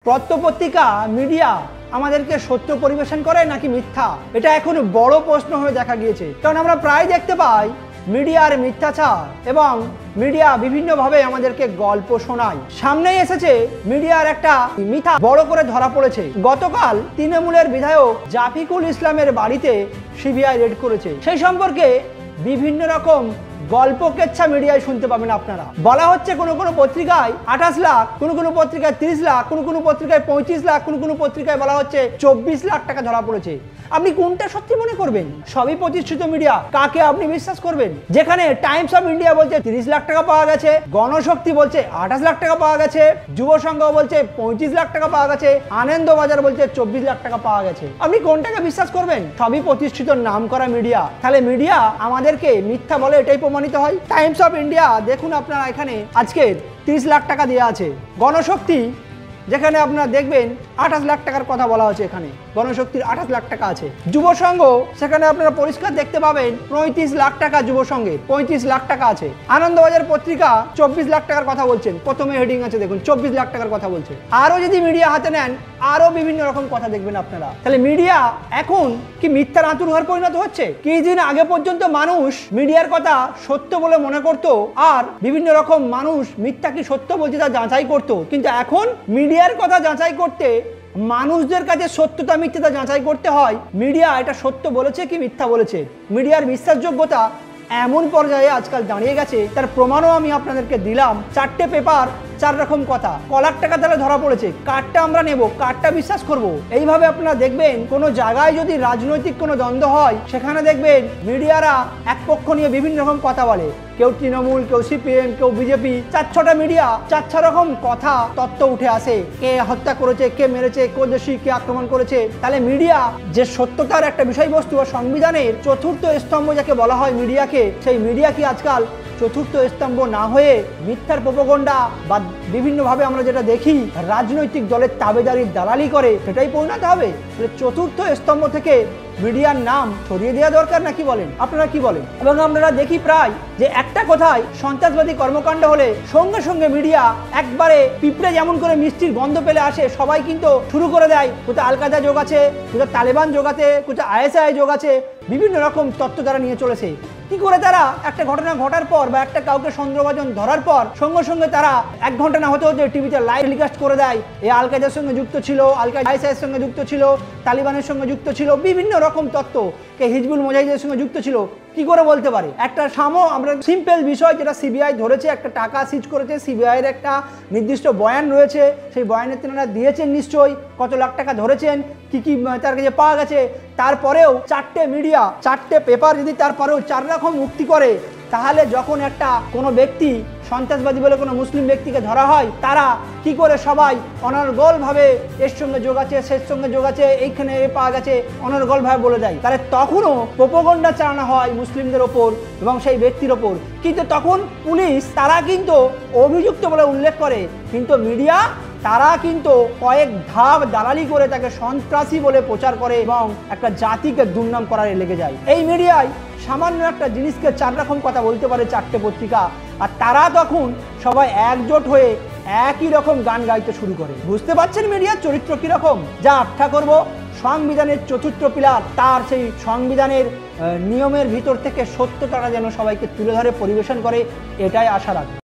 পত্রপত্রিকা media আমাদেরকে সত্য পরিবেশন করে নাকি মিথ্যা, এটা এখন বড় প্রশ্ন হয়ে দেখা গিয়েছে। কারণ আমরা প্রায় দেখতে পাই মিডিয়ার মিথ্যাচার এবং মিডিয়া বিভিন্নভাবে আমাদেরকে গল্প শোনায়। সামনেই এসেছে মিডিয়ার একটা মিথ্যা বড় করে ধরা পড়েছে। গতকাল তৃণমূলের বিধায়ক জাফিকুল ইসলামের বাড়িতে সিবিআই রেড করেছে। সেই সম্পর্কে বিভিন্ন রকম গল্প কেচ্ছা মিডিয়ায় শুনতে পাবেন আপনারা। বলা হচ্ছে কোনো কোনো পত্রিকায় 28 লাখ, কোনো কোনো পত্রিকায় 30 লাখ, কোনো কোনো পত্রিকায় 35 লাখ, কোনো কোনো পত্রিকায় বলা হচ্ছে 24 লাখ টাকা ধরা পড়েছে। আপনি কোনটা সত্যি মনে করবেন? সবই প্রতিষ্ঠিত মিডিয়া, কাকে আপনি বিশ্বাস করবেন? যেখানে টাইমস অফ ইন্ডিয়া বলছে 30 লাখ টাকা পাওয়া গেছে, গণশক্তি বলছে 28 লাখ টাকা পাওয়া গেছে, যুব সংঘ বলছে 35 লাখ টাকা পাওয়া গেছে, আনন্দবাজার বলছে 24 লাখ টাকা পাওয়া গেছে। আপনি কোনটাকে বিশ্বাস করবেন? সবই প্রতিষ্ঠিত নাম করা মিডিয়া। তাহলে মিডিয়া আমাদেরকে মিথ্যা বলে এটাই প্রমাণিত হয়। টাইমস অফ ইন্ডিয়া দেখুন আপনারা, এখানে আজকে 30 লাখ টাকা দেওয়া আছে। গণশক্তি যেখানে আপনারা দেখবেন 28 লাখ টাকার কথা বলা হচ্ছে, এখানে গণশক্তির 28 লাখ টাকা আছে। যুব সংঘ সেখানে আপনারা পরিষ্কার দেখতে পাবেন 35 লাখ টাকা, যুব সংঘে 35 লাখ টাকা আছে। আনন্দবাজার পত্রিকা 24 লাখ টাকার কথা বলছেন, প্রথমে হেডিং আছে দেখুন 24 লাখ টাকার কথা বলছে। আরো যদি মিডিয়া হাতে নেন আরো বিভিন্ন রকম কথা দেখবেন আপনারা। তাহলে মিডিয়া এখন কি মিথ্যার আঁতুড়ঘর পরিণত হচ্ছে? কিছুদিন আগে পর্যন্ত মানুষ মিডিয়ার কথা সত্য বলে মনে করত, আর বিভিন্ন রকম মানুষ মিথ্যা কি সত্য বলছে তা যাচাই করত। কিন্তু এখন মিডিয়ার কথা যাচাই করতে মানুষদের কাছে সত্যতা মিথ্যাটা যাচাই করতে হয়। মিডিয়া এটা সত্য বলেছে কি মিথ্যা বলেছে। মিডিয়ার বিশ্বাসযোগ্যতা এমন পর্যায়ে আজকাল দাঁড়িয়ে গেছে, তার প্রমাণও আমি আপনাদেরকে দিলাম। 4টে পেপার 4 রকম কথা, কলার টাকা তারা ধরা পড়েছে। কারটা আমরা নেব, কারটা বিশ্বাস করব? এইভাবে আপনারা দেখবেন কোনো জায়গায় যদি রাজনৈতিক কোনো দ্বন্দ্ব হয়, সেখানে দেখবেন মিডিয়ারা এক পক্ষ নিয়ে বিভিন্ন রকম কথা বলে। কেউ তৃণমূল, কেউ সিপিএম, কেউ বিজেপি, 4-6টা মিডিয়া 4 রকম কথা তত্ত্ব উঠে আসে। কে হত্যা করেছে, কে মেরেছে, কে দোষী, কে আক্রমণ করেছে। তাহলে মিডিয়া যে সত্যতার একটা বিষয়বস্তু, সংবিধানের 4র্থ স্তম্ভ যাকে বলা হয় মিডিয়াকে, সেই মিডিয়া কি আজকাল 4র্থ স্তম্ভ না হয়ে মিথ্যার প্রোপাগান্ডা বা বিভিন্নভাবে আমরা যেটা দেখি রাজনৈতিক দলের তাবেদারির দালালি করে, সেটাই পরিণত হবে? 4র্থ স্তম্ভ থেকে মিডিয়ার নাম সরিয়ে দেওয়া দরকার নাকি বলেন? আপনারা কি বলেন? এবং আমরা দেখি প্রায় যে একটা কথায় সন্ত্রাসবাদী কর্মকাণ্ড হলে সঙ্গে সঙ্গে মিডিয়া একবারে পিঁপড়ে যেমন করে মিষ্টির গন্ধ পেলে আসে, সবাই কিন্তু শুরু করে দেয় কোথাও আল কায়দা যোগ আছে, কোথাও তালেবান যোগ আছে, কোথাও ISI যোগ আছে, বিভিন্ন রকম তত্ত্ব তারা নিয়ে চলেছে। কি করে তারা একটা ঘটনা ঘটার পর বা একটা কাউকে সন্দেহভাজন ধরার পর সঙ্গে সঙ্গে তারা 1 ঘন্টা না হতে হতে টিভিতে লাইভ টেলিকাস্ট করে দেয়, এই আল কায়দার সঙ্গে যুক্ত ছিল, আল কায়দা ISI এর সঙ্গে যুক্ত ছিল, তালিবানের সঙ্গে যুক্ত ছিল, বিভিন্ন রকম তত্ত্ব, কে হিজবুল মুজাহিদের সঙ্গে যুক্ত ছিল। কি করে বলতে পারে? একটা আমরা সিম্পল বিষয় যেটা সিবিআই ধরেছে, একটা টাকা সিজ করেছে, সিবিআই এর একটা নির্দিষ্ট বয়ান রয়েছে, সেই বয়ানের তেনারা দিয়েছেন নিশ্চয়ই, কত লাখ টাকা ধরেছেন, কি কি তার কাছে পাওয়া গেছে। তারপরেও 4টে মিডিয়া 4টে পেপার যদি তারপরেও 4 রকম মুক্তি করে, তাহলে যখন একটা কোনো ব্যক্তি সন্ত্রাসবাদী বলে কোনো মুসলিম ব্যক্তিকে ধরা হয়, তারা কি করে সবাই অনর্গলভাবে এর সঙ্গে যোগ আছে, সের সঙ্গে যোগ আছে, এইখানে এ পাওয়া গেছে, অনর্গলভাবে বলে দেয়। তাহলে তখনও প্রোপাগান্ডা চালানো হয় মুসলিমদের ওপর এবং সেই ব্যক্তির ওপর। কিন্তু তখন পুলিশ তারা কিন্তু অভিযুক্ত বলে উল্লেখ করে, কিন্তু মিডিয়া তারা কিন্তু কয়েক ধাপ দালালি করে তাকে সন্ত্রাসী বলে প্রচার করে এবং একটা জাতিকে দুর্নাম করার লেগে যায়। এই মিডিয়ায় সামান্য একটা জিনিসকে 4 রকম কথা বলতে পারে 4টে পত্রিকা, আর তারা তখন সবাই একজোট হয়ে একই রকম গান গাইতে শুরু করে। বুঝতে পারছেন মিডিয়ার চরিত্র কিরকম? যা আশা করব সংবিধানের 4র্থ পিলার, তার সেই সংবিধানের নিয়মের ভিতর থেকে সত্যতাটা যেন সবাইকে তুলে ধরে পরিবেশন করে, এটাই আশা রাখবো।